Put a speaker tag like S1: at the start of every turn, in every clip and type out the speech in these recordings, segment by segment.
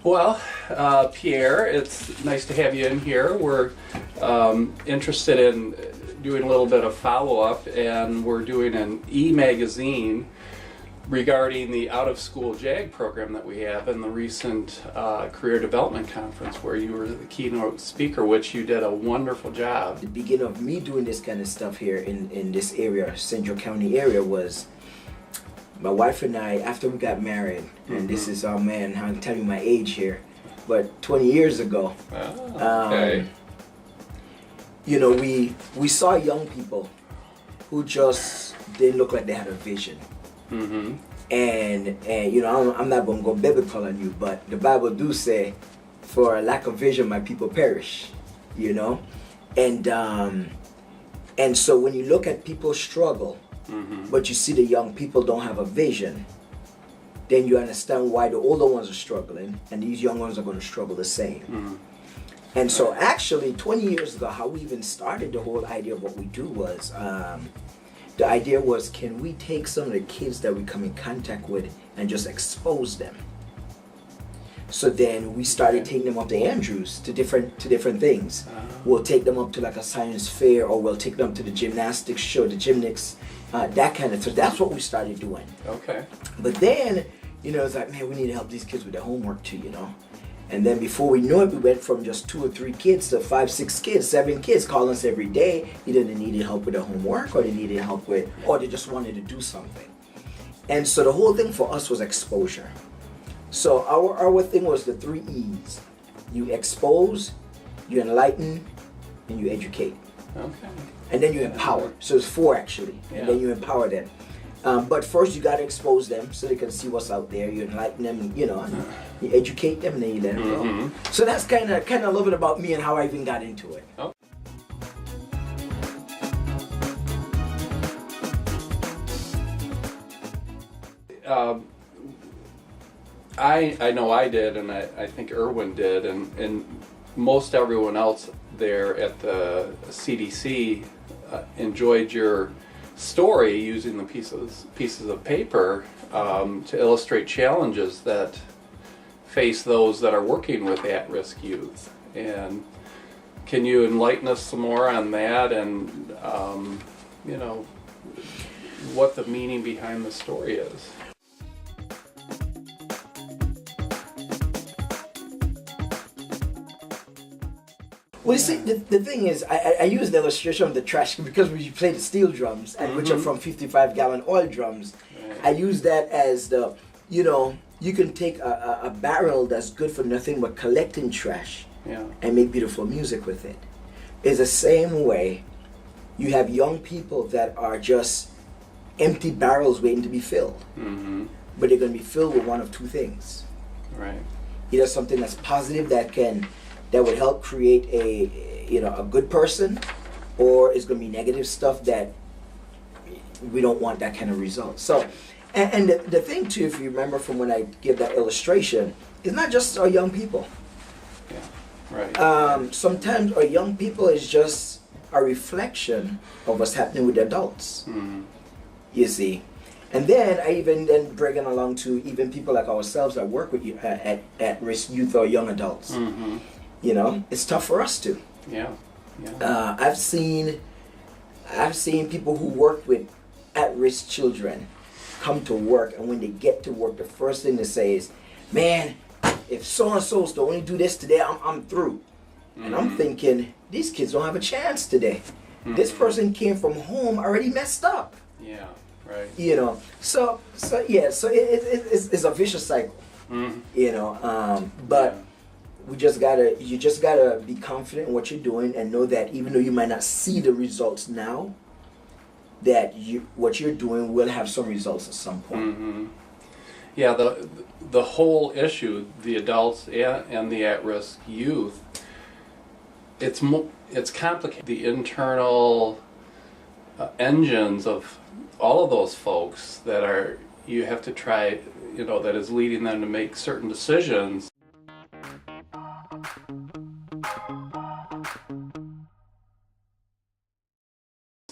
S1: Well, Pierre, it's nice to have you in here. We're interested in doing a little bit of follow-up, and we're doing an e-magazine regarding the out-of-school JAG program that we have in the recent Career Development Conference, where you were the keynote speaker, which you did a wonderful job.
S2: The beginning of me doing this kind of stuff here in this area, Central County area, was my wife and I, after we got married, and this is, oh man, I'm telling you my age here, but 20 years ago,
S1: Okay.
S2: you know, we saw young people who just didn't look like they had a vision. And you know, I'm not going to go biblical on you, but the Bible do say, for a lack of vision, my people perish, you know? And so when you look at people struggle, but you see the young people don't have a vision, then you understand why the older ones are struggling, and these young ones are going to struggle the same. And so actually 20 years ago, how we even started the whole idea of what we do was, the idea was, can we take some of the kids that we come in contact with and just expose them? So then we started taking them up to Andrews, to different things. We'll take them up to like a science fair, or we'll take them to the gymnastics show, the gymnastics, that kind of stuff. That's what we started doing.
S1: Okay.
S2: But then, you know, it's like, man, we need to help these kids with their homework too, you know? And then before we knew it, we went from just 2 or 3 kids to 5, 6 kids, 7 kids calling us every day. Either they needed help with their homework, or they needed help with, or they just wanted to do something. And so the whole thing for us was exposure. So our thing was the 3 E's. You expose, you enlighten, and you educate.
S1: Okay.
S2: And then you empower. So it's 4 actually. And then you empower them. But first you got to expose them so they can see what's out there. You enlighten them, you know, you educate them, and then you let them go. So that's kind of a little bit about me and how I even got into it.
S1: Oh. I know I did, and I think Irwin did, and most everyone else there at the CDC enjoyed your story, using the pieces of paper to illustrate challenges that face those that are working with at-risk youth. And can you enlighten us some more on that, and you know, what the meaning behind the story is?
S2: Well, you see, the thing is, I use the illustration of the trash because we play the steel drums, and which are from 55-gallon oil drums. I use that as the, you know, you can take a barrel that's good for nothing but collecting trash and make beautiful music with it. It's the same way you have young people that are just empty barrels waiting to be filled. But they're going to be filled with one of 2 things.
S1: Right.
S2: Either something that's positive that would help create a good person, or it's going to be negative stuff that we don't want that kind of result. So, and the thing too, if you remember from when I give that illustration, is not just our young people.
S1: Yeah, right.
S2: Sometimes our young people is just a reflection of what's happening with the adults. You see. And then I even bring it along to even people like ourselves that work with you at-risk youth or young adults. You know, it's tough for us too.
S1: Yeah.
S2: I've seen people who work with at-risk children come to work, and when they get to work, the first thing they say is, "Man, if so and so's to only do this today, I'm through." And I'm thinking, these kids don't have a chance today. This person came from home already messed up.
S1: Yeah, right.
S2: You know, so it's a vicious cycle. You know, but you just gotta be confident in what you're doing and know that even though you might not see the results now, that what you're doing will have some results at some point.
S1: Yeah, the whole issue, the adults and the at-risk youth, it's complicated. The internal engines of all of those folks that you have to try, you know, that is leading them to make certain decisions.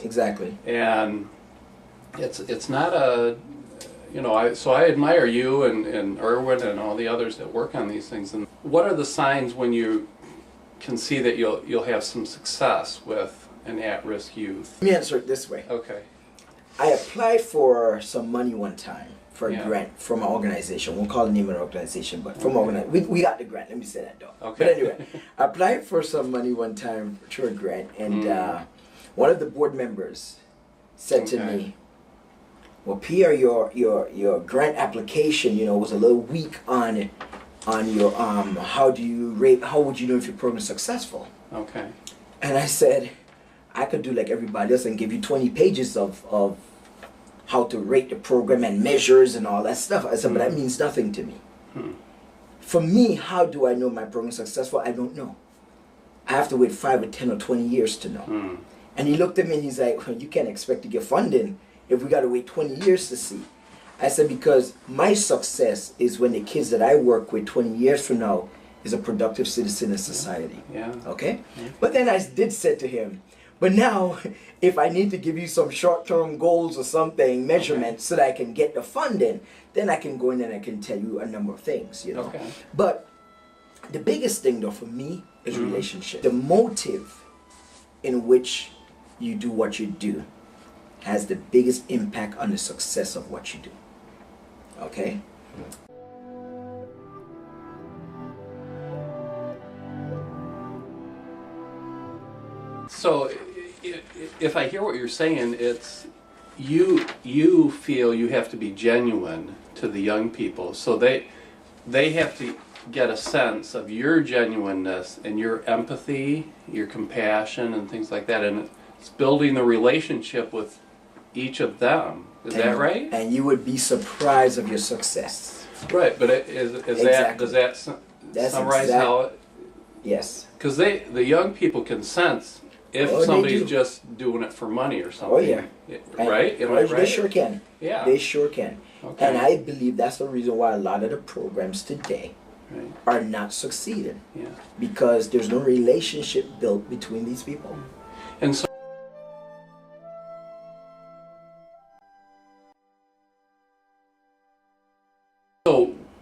S2: Exactly.
S1: And it's not a, you know, I admire you and Erwin and all the others that work on these things. And what are the signs when you can see that you'll have some success with an at-risk youth?
S2: Let me answer it this way.
S1: Okay.
S2: I applied for some money one time for a grant from an organization. Won't call the name of the organization, but from we got the grant. Let me say that though.
S1: Okay.
S2: But anyway, I applied for some money one time through a grant, and one of the board members said to me, "Well, Pierre, your grant application, you know, was a little weak on your how would you know if your program is successful?"
S1: Okay.
S2: And I said, I could do like everybody else and give you 20 pages of how to rate the program and measures and all that stuff. I said, but that means nothing to me. For me, how do I know my program is successful? I don't know. I have to wait 5 or 10 or 20 years to know. And he looked at me and he's like, well, you can't expect to get funding if we got to wait 20 years to see. I said, because my success is when the kids that I work with 20 years from now is a productive citizen in society.
S1: Yeah.
S2: Okay? But then I did say to him, but now if I need to give you some short-term goals or something, measurements, so that I can get the funding, then I can go in and I can tell you a number of things, you know.
S1: Okay.
S2: But the biggest thing though for me is relationship. The motive in which you do what you do has the biggest impact on the success of what you do. Okay?
S1: So if I hear what you're saying, it's you feel you have to be genuine to the young people, so they have to get a sense of your genuineness and your empathy, your compassion and things like that, and it's building the relationship with each of them. Is that right?
S2: And you would be surprised of your success.
S1: Right, but does that summarize how it?
S2: Yes.
S1: Because the young people can sense if somebody's just doing it for money or something.
S2: Oh yeah.
S1: Right? Am I right?
S2: They sure can.
S1: Yeah.
S2: They sure can.
S1: Okay.
S2: And I believe that's the reason why a lot of the programs today are not succeeding.
S1: Yeah.
S2: Because there's no relationship built between these people.
S1: And so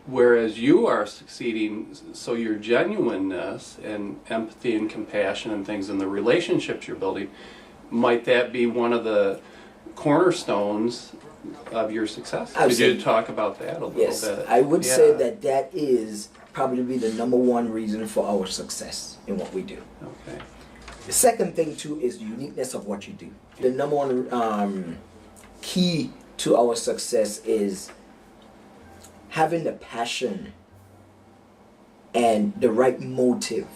S1: whereas you are succeeding, so your genuineness and empathy and compassion and things and the relationships you're building, might that be one of the cornerstones of your success? Could you talk about that a little bit?
S2: Yes, I would say that is probably the number one reason for our success in what we do.
S1: Okay.
S2: The second thing too is the uniqueness of what you do. The number one key to our success is having the passion and the right motive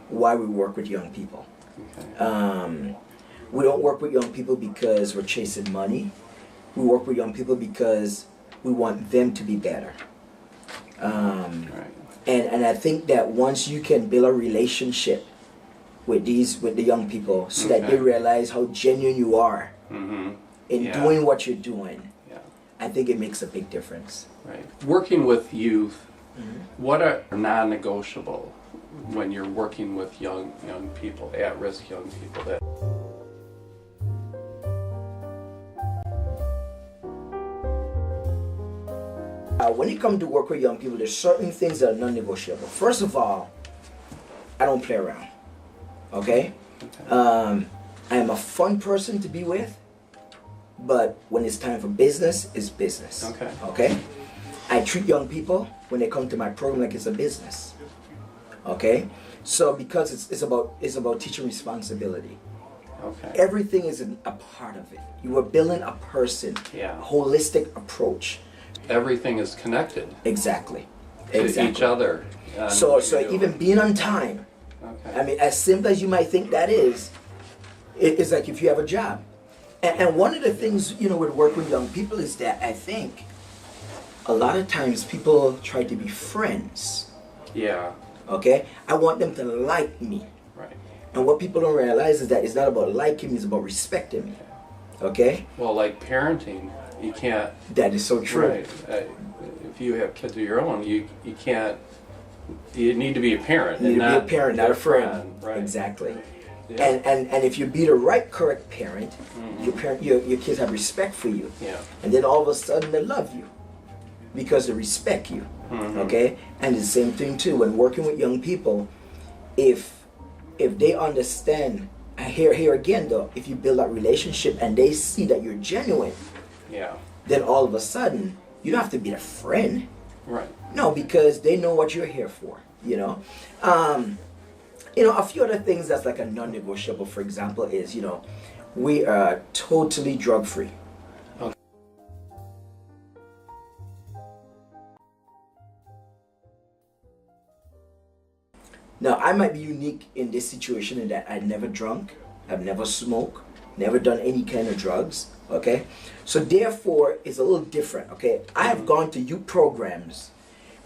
S2: why we work with young people. Okay. We don't work with young people because we're chasing money. We work with young people because we want them to be better. And I think that once you can build a relationship with the young people so that they realize how genuine you are in doing what you're doing, I think it makes a big difference.
S1: Right. Working with youth, what are non-negotiable when you're working with young people, at-risk young people? That
S2: when it comes to work with young people, there's certain things that are non-negotiable. First of all, I don't play around. Okay? I am a fun person to be with, but when it's time for business, it's business. Okay? I treat young people when they come to my program like it's a business. Okay? So because it's about teaching responsibility.
S1: Okay.
S2: Everything is a part of it. You are building a person,
S1: Yeah.
S2: a holistic approach.
S1: Everything is connected
S2: Exactly.
S1: to each other. and
S2: So
S1: what you're
S2: even
S1: doing.
S2: being on time,
S1: Okay.
S2: I mean, as simple as you might think that is, it's like if you have a job. And one of the things, with work with young people is that I think a lot of times people try to be friends.
S1: Yeah.
S2: Okay? I want them to like me.
S1: Right.
S2: And what people don't realize is that it's not about liking me, it's about respecting me. Okay?
S1: Well, like parenting, you can't.
S2: That is so true.
S1: Right. If you have kids of your own, you can't. You need to be a parent.
S2: You need
S1: and
S2: to be a parent, not a friend.
S1: Right.
S2: Exactly.
S1: Yeah.
S2: And if you be the right, correct parent,
S1: Mhm.
S2: your kids have respect for you.
S1: Yeah.
S2: And then all of a sudden they love you because they respect you.
S1: Mhm.
S2: Okay? And it's the same thing too when working with young people. If they understand, here again though, if you build that relationship and they see that you're genuine,
S1: Yeah.
S2: then all of a sudden you don't have to be a friend.
S1: Right.
S2: No, because they know what you're here for. A few other things that's like a non-negotiable, for example, is we are totally drug-free.
S1: Okay.
S2: Now, I might be unique in this situation in that I never drunk, I've never smoked, never done any kind of drugs, okay? So therefore, it's a little different, okay? I have gone to youth programs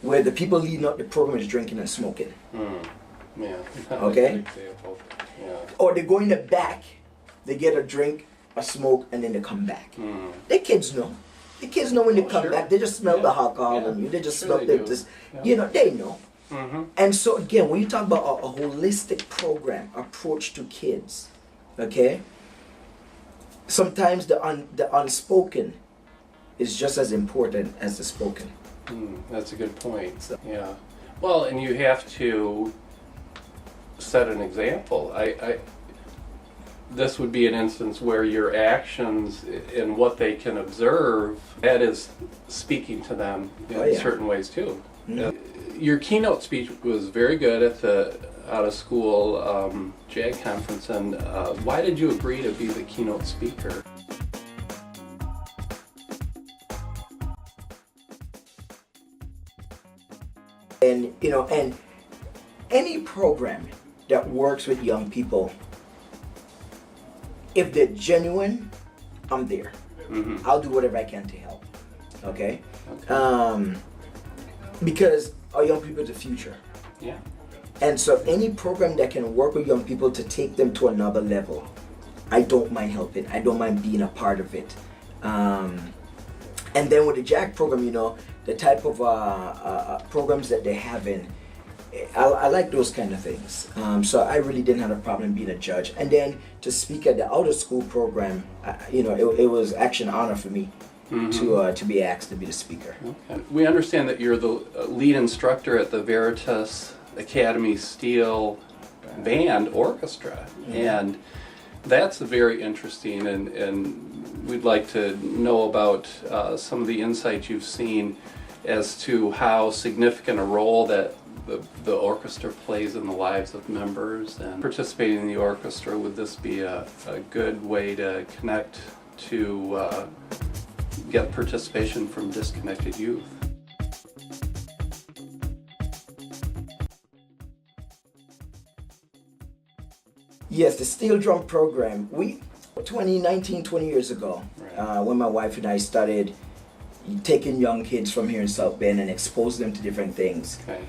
S2: where the people leading up the program is drinking and smoking.
S1: Yeah.
S2: Okay.
S1: That's a good example. Yeah.
S2: Or they go in the back, they get a drink, a smoke, and then they come back. The kids know. The kids know when they come
S1: Sure.
S2: back, they just smell
S1: Yeah.
S2: the alcohol
S1: Yeah.
S2: on you. They just
S1: Sure
S2: smell
S1: they
S2: the,
S1: do.
S2: this,
S1: Yeah.
S2: they know.
S1: Mm-hmm.
S2: And so again, when you talk about a holistic program approach to kids, okay, sometimes the unspoken is just as important as the spoken.
S1: That's a good point. Yeah. Well, and you have to set an example. This would be an instance where your actions and what they can observe, that is speaking to them in
S2: Oh, yeah.
S1: certain ways too.
S2: Mhm.
S1: Your keynote speech was very good at the out of school JAG conference, and why did you agree to be the keynote speaker?
S2: And and any program that works with young people, if they're genuine, I'm there.
S1: Mm-hmm.
S2: I'll do whatever I can to help. Okay?
S1: Okay.
S2: Because our young people are the future.
S1: Yeah.
S2: And so any program that can work with young people to take them to another level, I don't mind helping. I don't mind being a part of it. And then with the JAG program, the type of programs that they have in, I like those kind of things. So I really didn't have a problem being a judge. And then to speak at the outer school program, it was actually an honor for me to be asked to be the speaker.
S1: Okay. We understand that you're the lead instructor at the Veritas Academy Steel Band Orchestra, and that's very interesting, and we'd like to know about some of the insights you've seen as to how significant a role that the orchestra plays in the lives of members. And participating in the orchestra, would this be a good way to connect to get participation from disconnected youth?
S2: Yes, the steel drum program, 20 years ago,
S1: Right.
S2: when my wife and I started taking young kids from here in South Bend and exposing them to different things.
S1: Okay.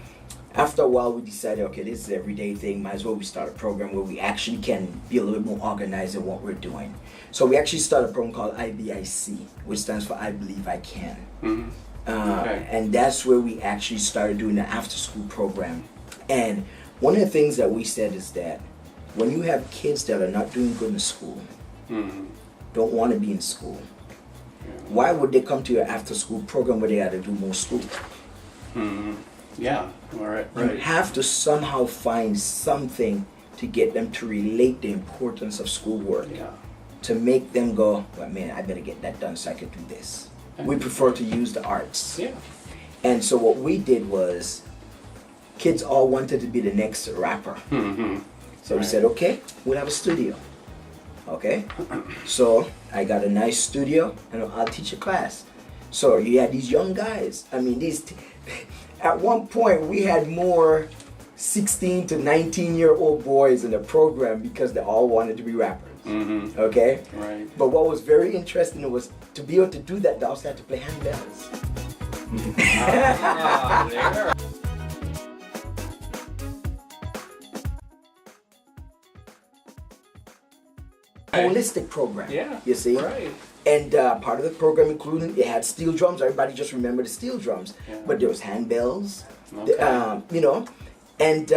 S2: After a while, we decided, okay, this is an everyday thing. Might as well we start a program where we actually can be a little bit more organized in what we're doing. So we actually started a program called IBIC, which stands for I Believe I Can.
S1: Mm-hmm. Okay.
S2: And that's where we actually started doing the after-school program. And one of the things that we said is that when you have kids that are not doing good in school,
S1: Mm-hmm.
S2: don't want to be in school, why would they come to your after-school program where they had to do more school?
S1: Mm-hmm. Yeah. All right.
S2: You
S1: Right.
S2: have to somehow find something to get them to relate the importance of schoolwork,
S1: Yeah.
S2: to make them go, well, man, I better get that done so I can do this. We prefer to use the arts.
S1: Yeah.
S2: And so what we did was kids all wanted to be the next rapper. So we said, okay, we'll have a studio. Okay, so I got a nice studio and I'll teach a class. So you had these young guys. I mean, at one point we had more 16 to 19-year-old boys in the program because they all wanted to be rappers. Okay?
S1: Right.
S2: But what was very interesting was to be able to do that, they also had to play handbells.
S1: There.
S2: Holistic program.
S1: Yeah.
S2: You see?
S1: Right.
S2: And part of the program included, it had steel drums. Everybody just remember the steel drums.
S1: Yeah.
S2: But there was handbells.
S1: Okay.
S2: You know. And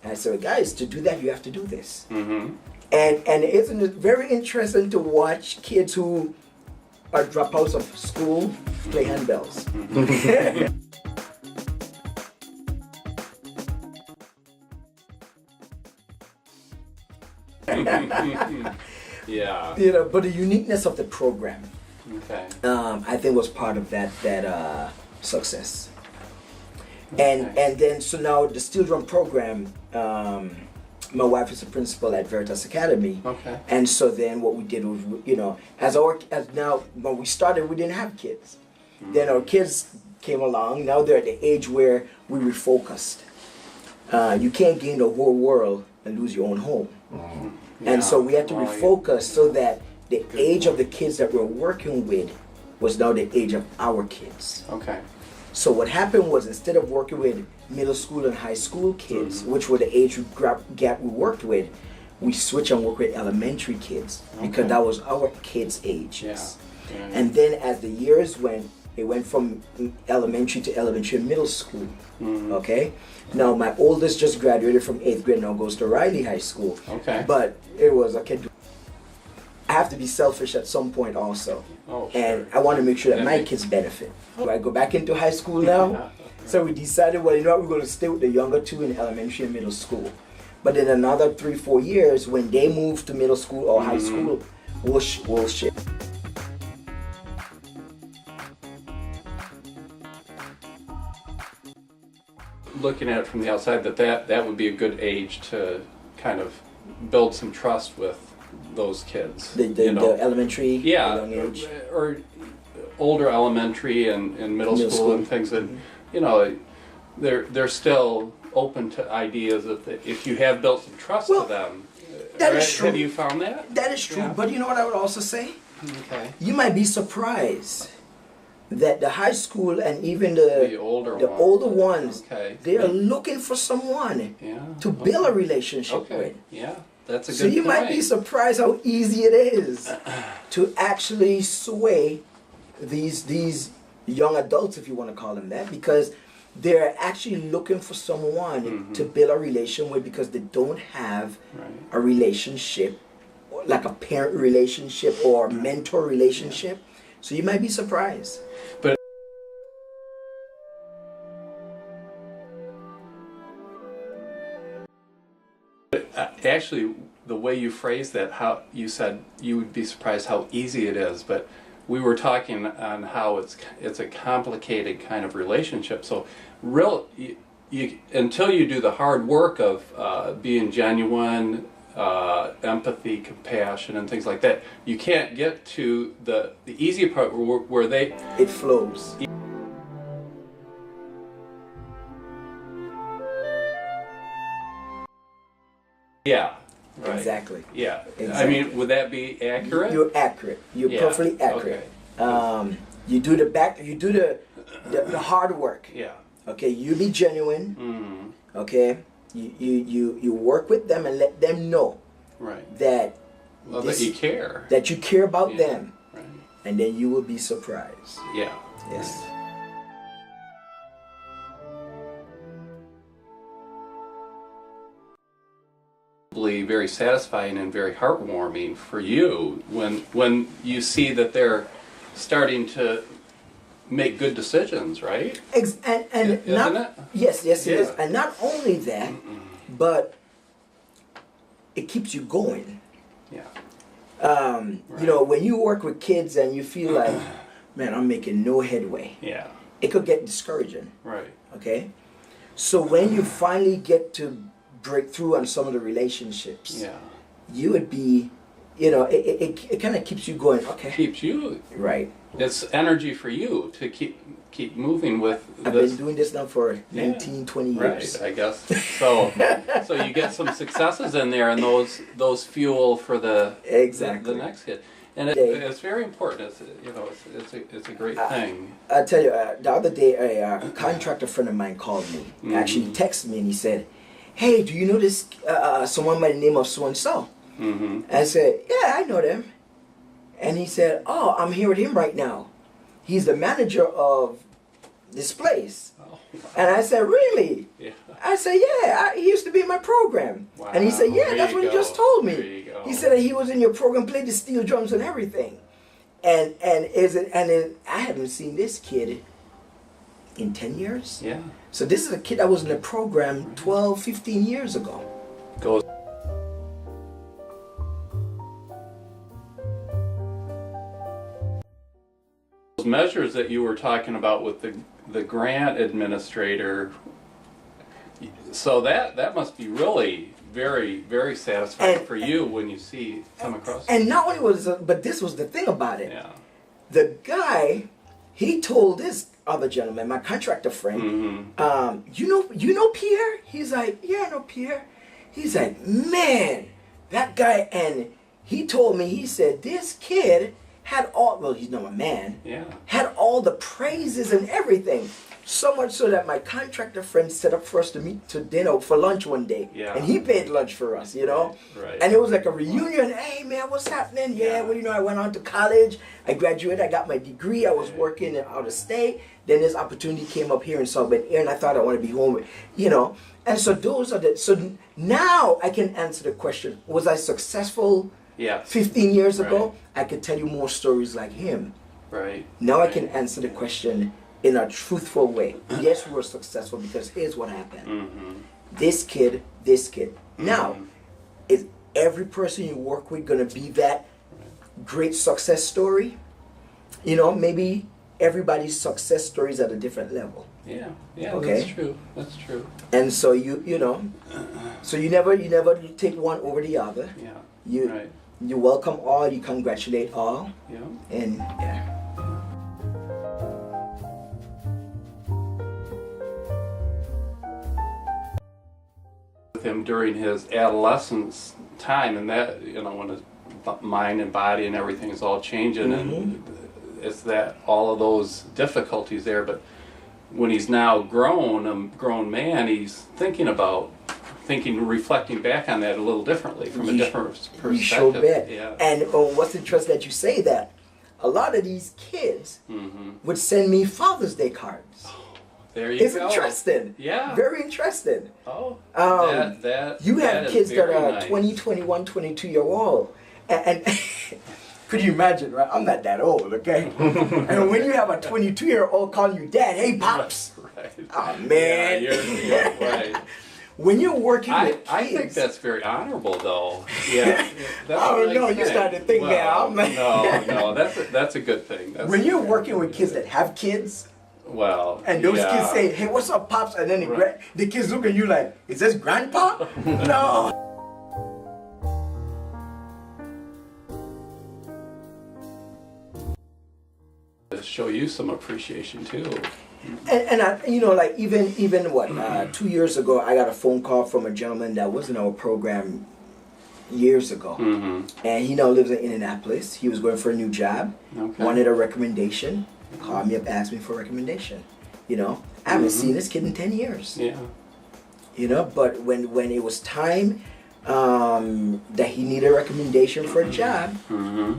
S2: I said, guys, to do that, you have to do this. And isn't it very interesting to watch kids who are dropouts of school play handbells?
S1: Yeah.
S2: You know, but the uniqueness of the program,
S1: Okay.
S2: I think, was part of that success. And then so now the steel drum program. My wife is a principal at Veritas Academy.
S1: Okay.
S2: And so then what we did was, you know, as now when we started, we didn't have kids. Then our kids came along. Now they're at the age where we refocused. You can't gain the whole world and lose your own home. And so we had to refocus so that the age of the kids that we're working with was now the age of our kids.
S1: Okay.
S2: So what happened was, instead of working with middle school and high school kids, which were the age gap we worked with, we switched and worked with elementary kids because that was our kids' age.
S1: Yeah.
S2: And then as the years went, it went from elementary to elementary and middle school. Okay. Now my oldest just graduated from 8th grade, now goes to Riley High School.
S1: Okay.
S2: But it was okay. I have to be selfish at some point also.
S1: Oh, sure.
S2: And I want to make sure that my kids benefit. Do I go back into high school now? So we decided, well, you know what, we're going to stay with the younger two in elementary and middle school. But in another 3-4 years, when they move to middle school or high school, we'll shift.
S1: Looking at it from the outside, that would be a good age to kind of build some trust with those kids.
S2: The elementary, the young age.
S1: Or older elementary and middle school and things that, you know, they're still open to ideas if you have built some trust to them.
S2: That is true.
S1: Have you found that?
S2: That is true. Yeah. But you know what I would also say?
S1: Okay.
S2: You might be surprised that the high school and even the older ones, they are looking for someone to build a relationship with.
S1: Yeah, that's a good
S2: point. So you might be surprised how easy it is to actually sway these young adults, if you want to call them that, because they're actually looking for someone to build a relation with, because they don't have a relationship, like a parent relationship or mentor relationship. So you might be surprised.
S1: But actually, the way you phrased that, how you said you would be surprised how easy it is, but we were talking on how it's a complicated kind of relationship. So you until you do the hard work of being genuine, empathy, compassion, and things like that, you can't get to the easy part where
S2: it flows.
S1: Yeah. Right.
S2: Exactly.
S1: Yeah.
S2: Exactly.
S1: I mean, would that be accurate?
S2: You're accurate. You're perfectly accurate. Okay. You do the hard work.
S1: Yeah.
S2: Okay. You be genuine. Okay. You work with them and let them know.
S1: Right.
S2: That
S1: that you care.
S2: That you care about them.
S1: Right.
S2: And then you will be surprised.
S1: Yeah.
S2: Yes.
S1: Very satisfying and very heartwarming for you when you see that they're starting to make good decisions, right?
S2: Yes, it is. And not only that, but it keeps you going.
S1: Yeah.
S2: Right. You know, when you work with kids and you feel like, man, I'm making no headway.
S1: Yeah.
S2: It could get discouraging.
S1: Right.
S2: Okay. So when you finally get to break through on some of the relationships,
S1: Yeah.
S2: you would be, it kind of keeps you going. Okay.
S1: Keeps you.
S2: Right.
S1: It's energy for you to keep moving with
S2: I've
S1: this.
S2: been doing this now for 19, 20 years.
S1: Right, I guess. So you get some successes in there, and those fuel for the next hit. And it's very important. It's a great thing.
S2: I tell you, the other day, a contractor friend of mine called me. Actually, texted me and he said, "Hey, do you know this someone by the name of so and so?" I said, "Yeah, I know them." And he said, "Oh, I'm here with him right now. He's the manager of this place."
S1: Oh, wow.
S2: And I said, "Really?"
S1: Yeah.
S2: I said, "Yeah, he used to be in my program."
S1: Wow,
S2: And he said, "Yeah,
S1: there
S2: that's
S1: you
S2: what he
S1: go.
S2: just told
S1: There
S2: me."
S1: you go.
S2: He said that he was in your program, played the steel drums and everything. And I haven't seen this kid in 10 years.
S1: Yeah.
S2: So this is a kid that was in the program 12, 15 years ago.
S1: Goes. Those measures that you were talking about with the grant administrator, so that must be really very, very satisfying for you when you come across.
S2: And not only was it, but this was the thing about it.
S1: Yeah.
S2: The guy, he told this other gentleman, my contractor friend, you know Pierre? He's like, "Yeah, I know Pierre." He's like, "Man, that guy," and he told me, he said, "This kid had he's not a man,
S1: Yeah.
S2: had all the praises and everything." So much so that my contractor friend set up for us to meet to dinner for lunch one day.
S1: Yeah.
S2: And he paid lunch for us,
S1: Right.
S2: And it was like a reunion. "Hey man, what's happening?" "Yeah, well, I went on to college. I graduated. I got my degree. I was working out of state. Then this opportunity came up here in South Bend, and I thought I want to be home, And so those are so now I can answer the question, was I successful
S1: Yeah.
S2: 15 years ago?
S1: Right.
S2: I could tell you more stories like him.
S1: Right.
S2: Now I can answer the question in a truthful way. Yes, we were successful because here's what happened. This kid. Now, is every person you work with going to be that great success story? Maybe everybody's success story is at a different level.
S1: Yeah.
S2: Okay.
S1: That's true.
S2: And so so you never take one over the other.
S1: Yeah. Right.
S2: You welcome all, you congratulate all,
S1: Yeah.
S2: and yeah.
S1: With him during his adolescence time, and that when his mind and body and everything is all changing, and it's that all of those difficulties there. But when he's now grown, a grown man, he's reflecting back on that a little differently from a different perspective.
S2: You sure bet.
S1: Yeah.
S2: And what's interesting that you say that? A lot of these kids would send me Father's Day cards.
S1: There you
S2: It's
S1: go.
S2: interesting.
S1: Yeah.
S2: Very interesting.
S1: Oh.
S2: You have
S1: that
S2: kids
S1: is
S2: that
S1: very
S2: are
S1: nice.
S2: 20, 21, 22-year-old. And could you imagine, right? I'm not that old, okay? And when you have a 22-year-old calling you dad, "Hey, Pops."
S1: Right.
S2: Oh, man.
S1: Yeah, you're right.
S2: When you're working with kids.
S1: I think that's very honorable, though. Yeah. That's
S2: I
S1: a
S2: don't
S1: nice
S2: know, you
S1: thing.
S2: started to think now.
S1: No, that's a good thing.
S2: When you're working with kids that have kids, and those kids say, "Hey, what's up, Pops?" And then the kids look at you like, "Is this Grandpa?" No.
S1: To show you some appreciation too.
S2: And I, like even what 2 years ago, I got a phone call from a gentleman that was in our program years ago, and he now lives in Indianapolis. He was going for a new job, wanted a recommendation, called me up, asked me for a recommendation. I haven't seen this kid in 10 years.
S1: Yeah.
S2: But when it was time that he needed a recommendation for a job,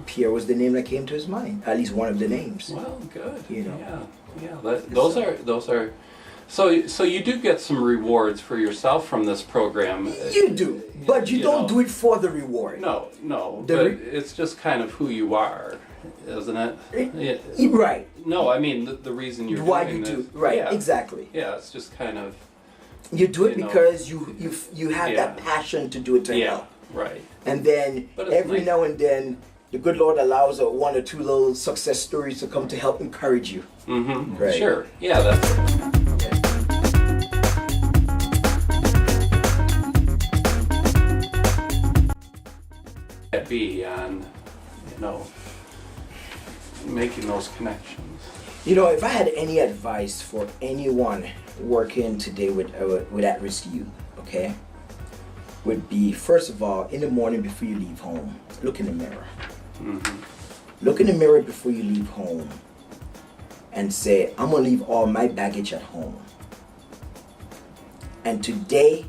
S2: Pierre was the name that came to his mind. At least one of the names.
S1: Well, good. Yeah. Those are. So you do get some rewards for yourself from this program.
S2: You do, but you don't do it for the reward.
S1: No. But it's just kind of who you are, isn't it?
S2: Right.
S1: No, I mean the reason you're
S2: Why
S1: doing
S2: you
S1: this.
S2: do right?
S1: Yeah.
S2: Exactly.
S1: Yeah, it's just kind of.
S2: You do it because you have that passion to do it to help.
S1: Right.
S2: And then every now and then, the good Lord allows one or two little success stories to come to help encourage you.
S1: Mm-hmm.
S2: Right.
S1: Sure. Yeah. That's. that be on, you know, making those connections?
S2: You know, if I had any advice for anyone working today with at-risk youth, okay, would be, first of all, in the morning before you leave home, look in the mirror. Look in the mirror before you leave home and say, I'm gonna leave all my baggage at home. And today,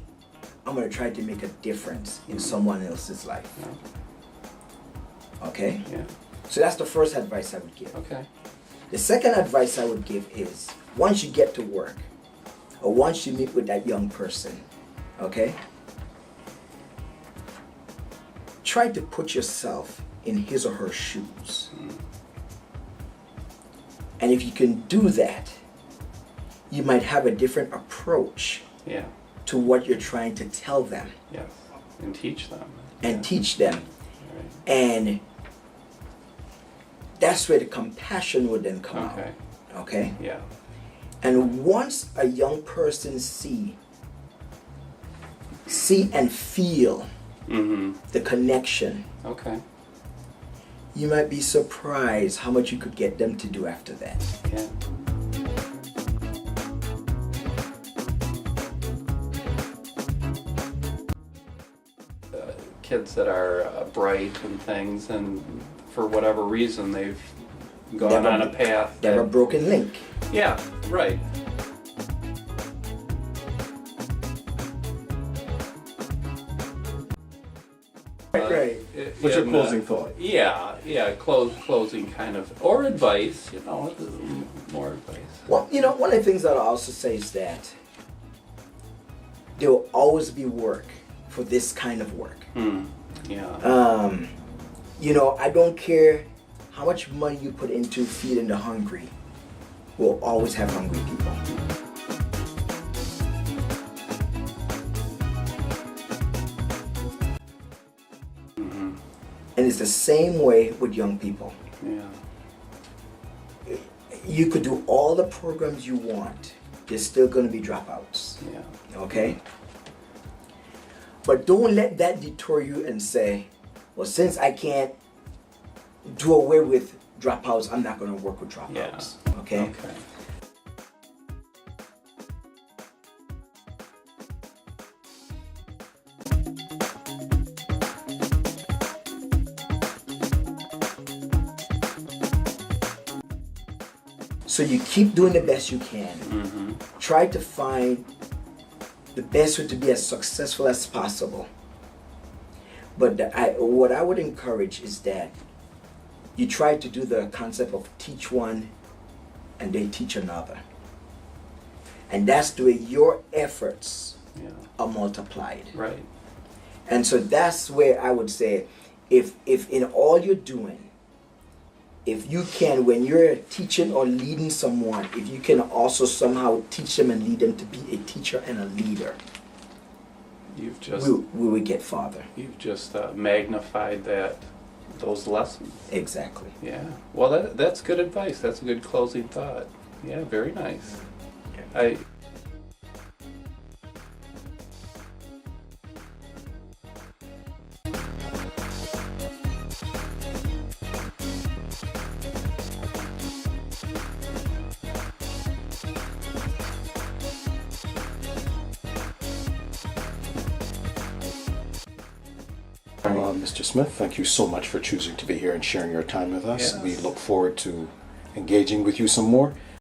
S2: I'm gonna try to make a difference in someone else's life. Okay?
S1: Yeah.
S2: So that's the first advice I would give.
S1: Okay.
S2: The second advice I would give is, once you get to work, or once you meet with that young person, okay, try to put yourself in his or her shoes. And if you can do that, you might have a different approach to what you're trying to tell them.
S1: Yes. And teach them.
S2: And teach them.
S1: Right.
S2: And that's where the compassion would then come out. Okay?
S1: Yeah.
S2: And once a young person see and feel the connection,
S1: Okay.
S2: you might be surprised how much you could get them to do after that.
S1: Yeah. Kids that are bright and things, and for whatever reason they've gone on a path.
S2: They're a broken link.
S1: Yeah, right.
S2: Right.
S3: What's your closing thought?
S1: Yeah, closing kind of, or advice, you know, more advice.
S2: Well, you know, one of the things that I'll also say is that there will always be work for this kind of work.
S1: Yeah.
S2: You know, I don't care how much money you put into feeding the hungry. We'll always have hungry people. And it's the same way with young people.
S1: Yeah.
S2: You could do all the programs you want. There's still going to be dropouts.
S1: Yeah.
S2: Okay? But don't let that deter you and say, well, since I can't do away with dropouts, I'm not going to work with dropouts.
S1: Yeah.
S2: Okay?
S1: Okay.
S2: So you keep doing the best you can. Try to find the best way to be as successful as possible. But what I would encourage is that you try to do the concept of teach one and they teach another. And that's the way your efforts are multiplied.
S1: Right.
S2: And so that's where I would say, if in all you're doing, if you can, when you're teaching or leading someone, if you can also somehow teach them and lead them to be a teacher and a leader,
S1: You've just
S2: we will get farther.
S1: You've just magnified those lessons.
S2: Exactly.
S1: Yeah. Well, that's good advice. That's a good closing thought. Yeah. Very nice. I.
S3: Mr. Smith, thank you so much for choosing to be here and sharing your time with us.
S1: Yes.
S3: We look forward to engaging with you some more.